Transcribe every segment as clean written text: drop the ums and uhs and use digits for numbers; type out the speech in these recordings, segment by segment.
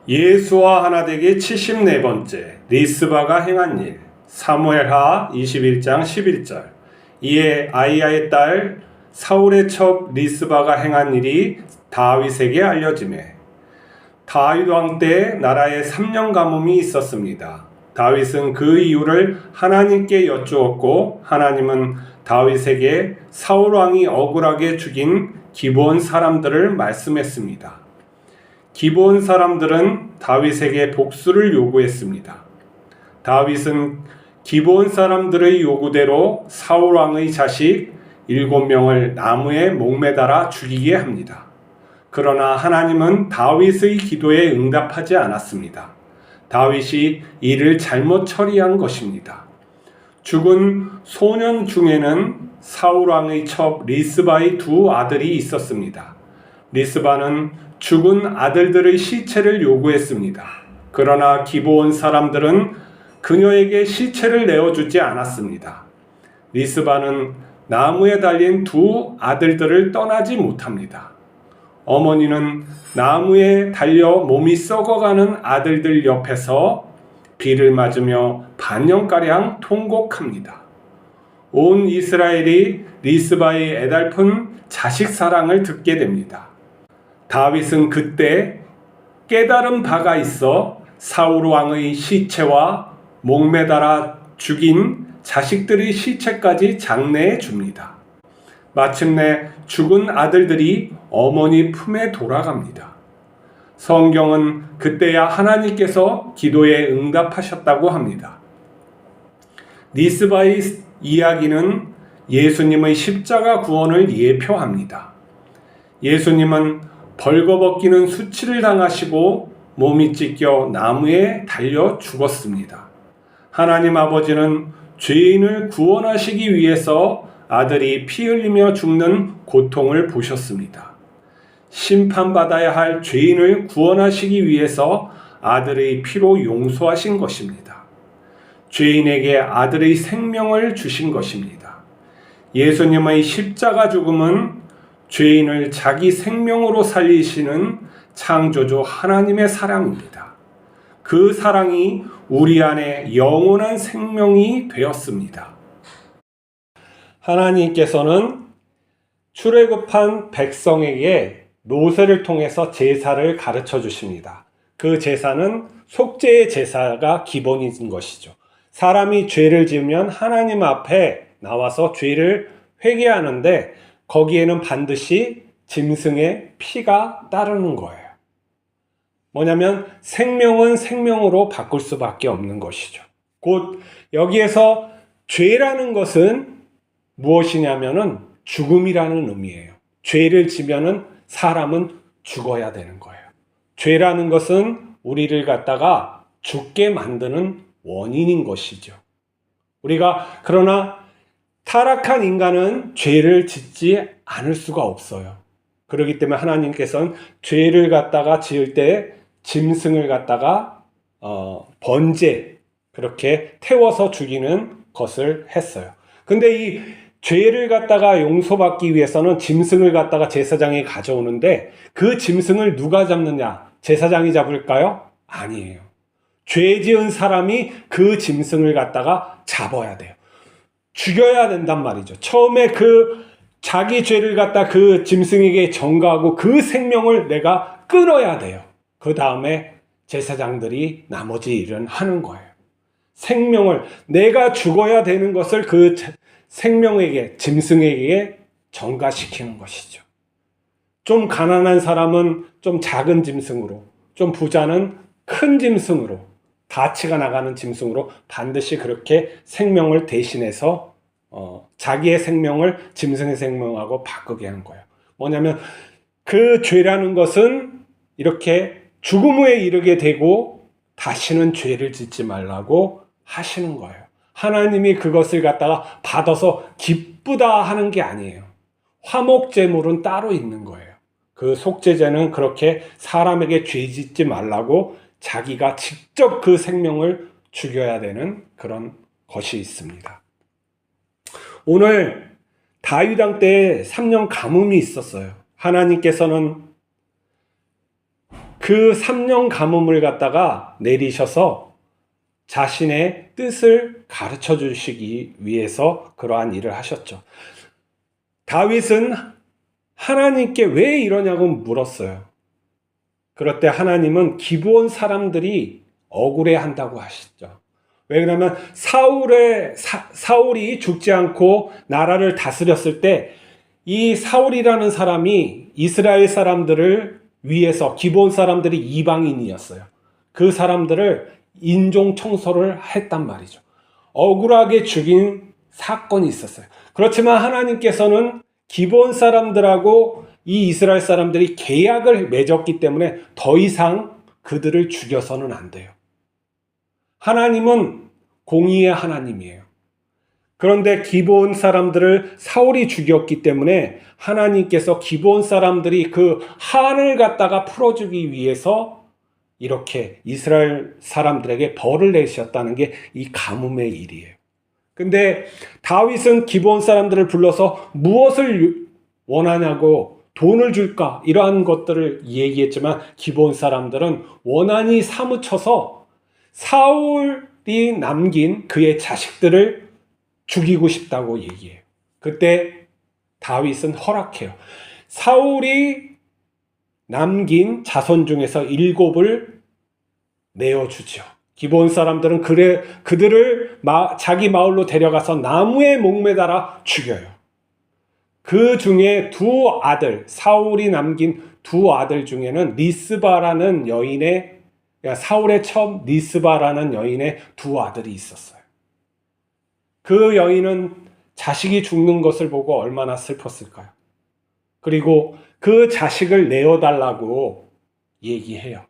예수와 하나 되기 74번째 리스바가 행한 일. 사무엘하 21장 11절. 이에 아이야의 딸 사울의 첩 리스바가 행한 일이 다윗에게 알려지매 다윗 왕 때 나라에 3년 가뭄이 있었습니다. 다윗은 그 이유를 하나님께 여쭈었고 하나님은 다윗에게 사울 왕이 억울하게 죽인 기브온 사람들을 말씀했습니다. 기브온 사람들은 다윗에게 복수를 요구했습니다. 다윗은 기브온 사람들의 요구대로 사울 왕의 자식 7명을 나무에 목매달아 죽이게 합니다. 그러나 하나님은 다윗의 기도에 응답하지 않았습니다. 다윗이 이를 잘못 처리한 것입니다. 죽은 소년 중에는 사울 왕의 첩 리스바의 두 아들이 있었습니다. 리스바는 죽은 아들들의 시체를 요구했습니다. 그러나 기브온 사람들은 그녀에게 시체를 내어주지 않았습니다. 리스바는 나무에 달린 두 아들들을 떠나지 못합니다. 어머니는 나무에 달려 몸이 썩어가는 아들들 옆에서 비를 맞으며 반년가량 통곡합니다. 온 이스라엘이 리스바의 애달픈 자식 사랑을 듣게 됩니다. 다윗은 그때 깨달은 바가 있어 사울 왕의 시체와 목매달아 죽인 자식들의 시체까지 장례해 줍니다. 마침내 죽은 아들들이 어머니 품에 돌아갑니다. 성경은 그때야 하나님께서 기도에 응답하셨다고 합니다. 리스바의 이야기는 예수님의 십자가 구원을 예표합니다. 예수님은 벌거벗기는 수치를 당하시고 몸이 찢겨 나무에 달려 죽었습니다. 하나님 아버지는 죄인을 구원하시기 위해서 아들이 피 흘리며 죽는 고통을 보셨습니다. 심판받아야 할 죄인을 구원하시기 위해서 아들의 피로 용서하신 것입니다. 죄인에게 아들의 생명을 주신 것입니다. 예수님의 십자가 죽음은 죄인을 자기 생명으로 살리시는 창조주 하나님의 사랑입니다. 그 사랑이 우리 안에 영원한 생명이 되었습니다. 하나님께서는 출애굽한 백성에게 모세를 통해서 제사를 가르쳐 주십니다. 그 제사는 속죄의 제사가 기본인 것이죠. 사람이 죄를 지으면 하나님 앞에 나와서 죄를 회개하는데 거기에는 반드시 짐승의 피가 따르는 거예요. 뭐냐면 생명은 생명으로 바꿀 수밖에 없는 것이죠. 곧 여기에서 죄라는 것은 무엇이냐면은 죽음이라는 의미예요. 죄를 지면은 사람은 죽어야 되는 거예요. 죄라는 것은 우리를 갖다가 죽게 만드는 원인인 것이죠. 그러나 타락한 인간은 죄를 짓지 않을 수가 없어요. 그렇기 때문에 하나님께서는 죄를 갖다가 지을 때 짐승을 갖다가 번제 그렇게 태워서 죽이는 것을 했어요. 근데 이 죄를 갖다가 용서받기 위해서는 짐승을 갖다가 제사장이 가져오는데 그 짐승을 누가 잡느냐? 제사장이 잡을까요? 아니에요. 죄 지은 사람이 그 짐승을 갖다가 잡아야 돼요. 죽여야 된단 말이죠. 처음에 자기 죄를 갖다 그 짐승에게 전가하고 그 생명을 내가 끊어야 돼요. 그 다음에 제사장들이 나머지 일은 하는 거예요. 내가 죽어야 되는 것을 그 생명에게, 짐승에게 전가시키는 것이죠. 좀 가난한 사람은 좀 작은 짐승으로, 좀 부자는 큰 짐승으로, 가치가 나가는 짐승으로 반드시 그렇게 생명을 대신해서 자기의 생명을 짐승의 생명하고 바꾸게 하는 거예요. 뭐냐면 그 죄라는 것은 이렇게 죽음 후에 이르게 되고 다시는 죄를 짓지 말라고 하시는 거예요. 하나님이 그것을 갖다가 받아서 기쁘다 하는 게 아니에요. 화목제물은 따로 있는 거예요. 그 속죄제는 그렇게 사람에게 죄 짓지 말라고 자기가 직접 그 생명을 죽여야 되는 그런 것이 있습니다. 오늘 다윗 왕 때 3년 가뭄이 있었어요. 하나님께서는 그 3년 가뭄을 갖다가 내리셔서 자신의 뜻을 가르쳐 주시기 위해서 그러한 일을 하셨죠. 다윗은 하나님께 왜 이러냐고 물었어요. 그럴 때 하나님은 기브온 사람들이 억울해 한다고 하시죠. 왜 그러면 사울이 죽지 않고 나라를 다스렸을 때 이 사울이라는 사람이 이스라엘 사람들을 위해서 기브온 사람들이 이방인이었어요. 그 사람들을 인종 청소를 했단 말이죠. 억울하게 죽인 사건이 있었어요. 그렇지만 하나님께서는 기브온 사람들하고 이 이스라엘 사람들이 계약을 맺었기 때문에 더 이상 그들을 죽여서는 안 돼요. 하나님은 공의의 하나님이에요. 그런데 기브온 사람들을 사울이 죽였기 때문에 하나님께서 기브온 사람들이 그 한을 갖다가 풀어주기 위해서 이렇게 이스라엘 사람들에게 벌을 내셨다는 게 이 가뭄의 일이에요. 근데 다윗은 기브온 사람들을 불러서 무엇을 원하냐고 돈을 줄까 이러한 것들을 얘기했지만 기브온 사람들은 원한이 사무쳐서 사울이 남긴 그의 자식들을 죽이고 싶다고 얘기해요. 그때 다윗은 허락해요. 사울이 남긴 자손 중에서 7을 내어주죠. 기브온 사람들은 그들을 자기 마을로 데려가서 나무에 목매달아 죽여요. 그 중에 두 아들, 사울이 남긴 두 아들 중에는 리스바라는 여인의, 사울의 처음 리스바라는 여인의 두 아들이 있었어요. 그 여인은 자식이 죽는 것을 보고 얼마나 슬펐을까요? 그리고 그 자식을 내어달라고 얘기해요.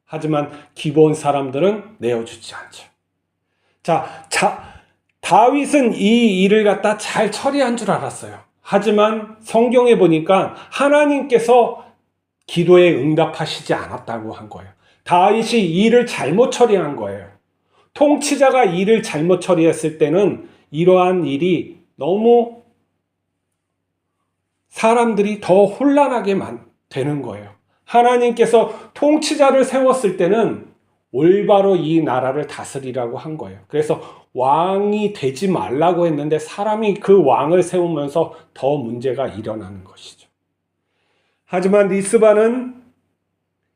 하지만 기브온 사람들은 내어주지 않죠. 다윗은 이 일을 갖다 잘 처리한 줄 알았어요. 하지만 성경에 보니까 하나님께서 기도에 응답하시지 않았다고 한 거예요. 다윗이 일을 잘못 처리한 거예요. 통치자가 일을 잘못 처리했을 때는 이러한 일이 너무 사람들이 더 혼란하게 되는 거예요. 하나님께서 통치자를 세웠을 때는 올바로 이 나라를 다스리라고 한 거예요. 그래서 왕이 되지 말라고 했는데 사람이 그 왕을 세우면서 더 문제가 일어나는 것이죠. 하지만 리스바는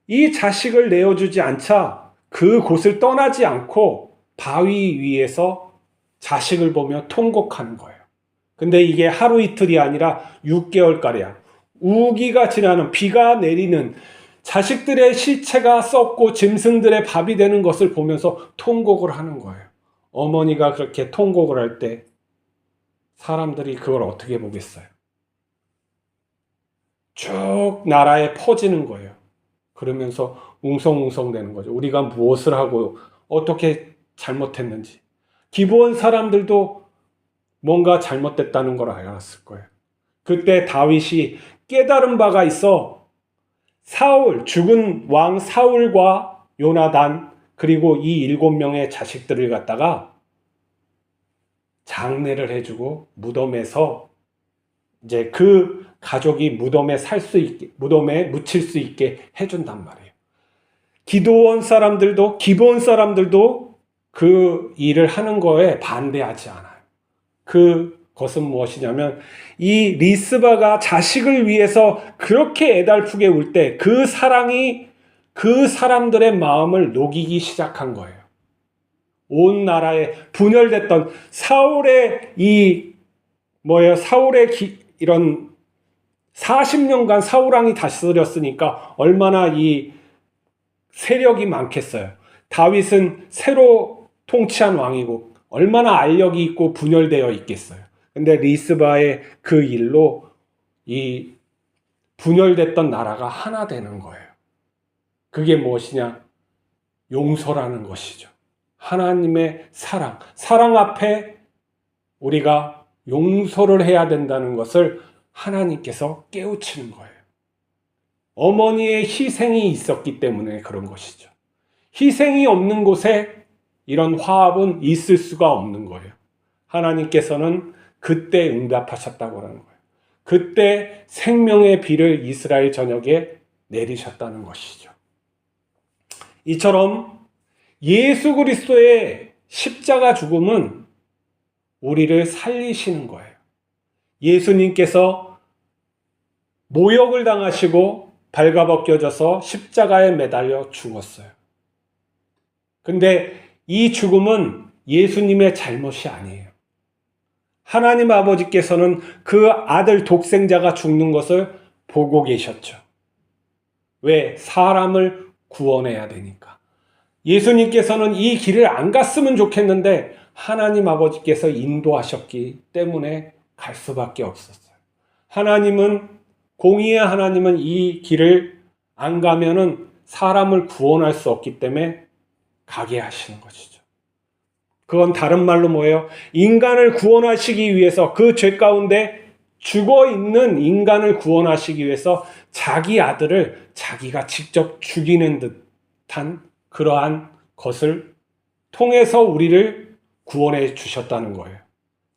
이 자식을 내어주지 않자 그 곳을 떠나지 않고 바위 위에서 자식을 보며 통곡하는 거예요. 근데 이게 하루 이틀이 아니라 6개월가량 우기가 지나는, 비가 내리는, 자식들의 시체가 썩고 짐승들의 밥이 되는 것을 보면서 통곡을 하는 거예요. 어머니가 그렇게 통곡을 할 때 사람들이 그걸 어떻게 보겠어요? 쭉 나라에 퍼지는 거예요. 그러면서 웅성웅성 되는 거죠. 우리가 무엇을 하고 어떻게 잘못했는지. 기브온 사람들도 뭔가 잘못됐다는 걸 알았을 거예요. 그때 다윗이 깨달은 바가 있어 죽은 왕 사울과 요나단 그리고 이 7명의 자식들을 갖다가 장례를 해주고 무덤에서 이제 그 가족이 무덤에 묻힐 수 있게 해준단 말이에요. 기브온 사람들도 그 일을 하는 거에 반대하지 않아요. 그것은 무엇이냐면 이 리스바가 자식을 위해서 그렇게 애달프게 울 때 그 사랑이 그 사람들의 마음을 녹이기 시작한 거예요. 온 나라에 분열됐던 사울의 이런 40년간 사울왕이 다스렸으니까 얼마나 이 세력이 많겠어요. 다윗은 새로 통치한 왕이고 얼마나 알력이 있고 분열되어 있겠어요. 근데 리스바의 그 일로 이 분열됐던 나라가 하나 되는 거예요. 그게 무엇이냐? 용서라는 것이죠. 하나님의 사랑 앞에 우리가 용서를 해야 된다는 것을 하나님께서 깨우치는 거예요. 어머니의 희생이 있었기 때문에 그런 것이죠. 희생이 없는 곳에 이런 화합은 있을 수가 없는 거예요. 하나님께서는 그때 응답하셨다고 하는 거예요. 그때 생명의 비를 이스라엘 전역에 내리셨다는 것이죠. 이처럼 예수 그리스도의 십자가 죽음은 우리를 살리시는 거예요. 예수님께서 모욕을 당하시고 발가벗겨져서 십자가에 매달려 죽었어요. 근데 이 죽음은 예수님의 잘못이 아니에요. 하나님 아버지께서는 그 아들 독생자가 죽는 것을 보고 계셨죠. 왜? 사람을 구원해야 되니까. 예수님께서는 이 길을 안 갔으면 좋겠는데 하나님 아버지께서 인도하셨기 때문에 갈 수밖에 없었어요. 공의의 하나님은 이 길을 안 가면은 사람을 구원할 수 없기 때문에 가게 하시는 것이죠. 그건 다른 말로 뭐예요? 인간을 구원하시기 위해서, 그 죄 가운데 죽어 있는 인간을 구원하시기 위해서 자기 아들을 자기가 직접 죽이는 듯한 그러한 것을 통해서 우리를 구원해 주셨다는 거예요.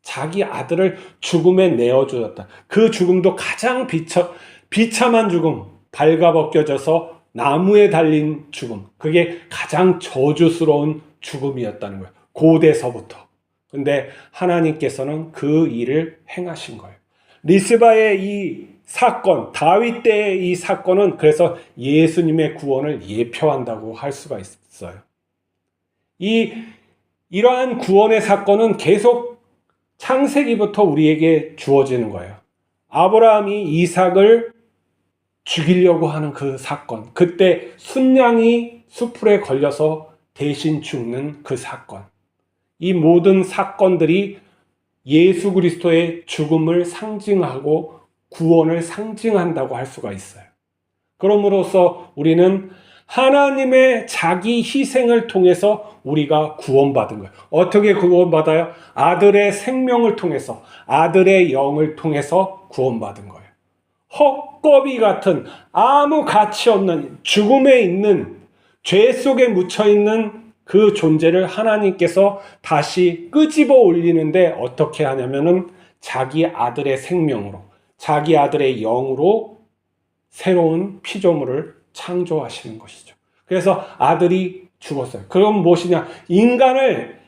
자기 아들을 죽음에 내어주었다. 그 죽음도 가장 비참한 죽음, 발가벗겨져서 나무에 달린 죽음, 그게 가장 저주스러운 죽음이었다는 거예요. 고대서부터. 근데 하나님께서는 그 일을 행하신 거예요. 리스바의 이 사건, 다윗 때의 이 사건은 그래서 예수님의 구원을 예표한다고 할 수가 있어요. 이러한 구원의 사건은 계속 창세기부터 우리에게 주어지는 거예요. 아브라함이 이삭을 죽이려고 하는 그 사건, 그때 순양이 숫풀에 걸려서 대신 죽는 그 사건, 이 모든 사건들이 예수 그리스도의 죽음을 상징하고 구원을 상징한다고 할 수가 있어요. 그럼으로써 우리는 하나님의 자기 희생을 통해서 우리가 구원받은 거예요. 어떻게 구원받아요? 아들의 생명을 통해서, 아들의 영을 통해서 구원받은 거예요. 헛거비 같은 아무 가치 없는 죽음에 있는, 죄 속에 묻혀있는 그 존재를 하나님께서 다시 끄집어 올리는데 어떻게 하냐면은 자기 아들의 생명으로, 자기 아들의 영으로 새로운 피조물을 창조하시는 것이죠. 그래서 아들이 죽었어요. 그럼 무엇이냐? 인간을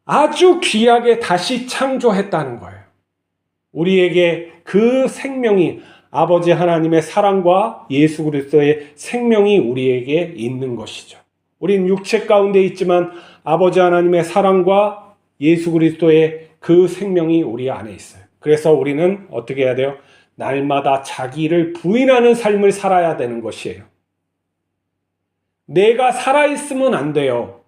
아주 귀하게 다시 창조했다는 거예요. 우리에게 그 생명이, 아버지 하나님의 사랑과 예수 그리스도의 생명이 우리에게 있는 것이죠. 우린 육체 가운데 있지만 아버지 하나님의 사랑과 예수 그리스도의 그 생명이 우리 안에 있어요. 그래서 우리는 어떻게 해야 돼요? 날마다 자기를 부인하는 삶을 살아야 되는 것이에요. 내가 살아있으면 안 돼요.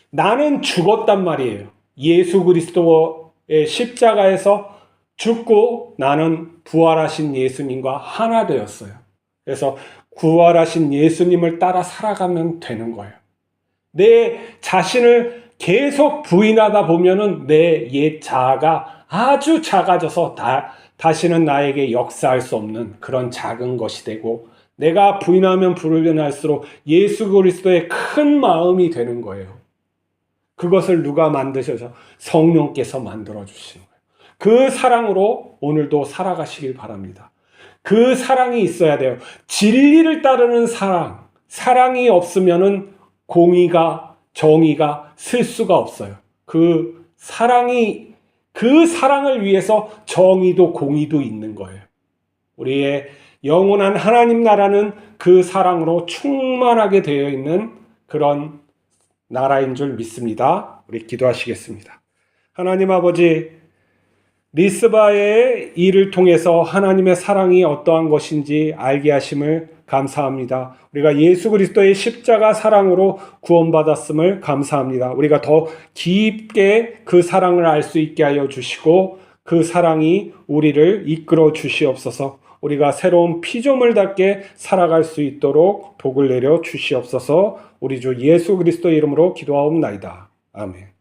나는 죽었단 말이에요. 예수 그리스도의 십자가에서 죽고 나는 부활하신 예수님과 하나 되었어요. 그래서 부활하신 예수님을 따라 살아가면 되는 거예요. 내 자신을 계속 부인하다 보면은 내 옛 자아가 아주 작아져서 다시는 나에게 역사할 수 없는 그런 작은 것이 되고, 내가 부인하면 부인할수록 예수 그리스도의 큰 마음이 되는 거예요. 그것을 누가 만드셔서? 성령께서 만들어주시는 거예요. 그 사랑으로 오늘도 살아가시길 바랍니다. 그 사랑이 있어야 돼요. 진리를 따르는 사랑. 사랑이 없으면은 공의가, 정의가 쓸 수가 없어요. 그 사랑을 위해서 정의도 공의도 있는 거예요. 우리의 영원한 하나님 나라는 그 사랑으로 충만하게 되어 있는 그런 나라인 줄 믿습니다. 우리 기도하시겠습니다. 하나님 아버지, 리스바의 일을 통해서 하나님의 사랑이 어떠한 것인지 알게 하심을 감사합니다. 우리가 예수 그리스도의 십자가 사랑으로 구원받았음을 감사합니다. 우리가 더 깊게 그 사랑을 알 수 있게 하여 주시고, 그 사랑이 우리를 이끌어 주시옵소서. 우리가 새로운 피조물답게 살아갈 수 있도록 복을 내려 주시옵소서. 우리 주 예수 그리스도의 이름으로 기도하옵나이다. 아멘.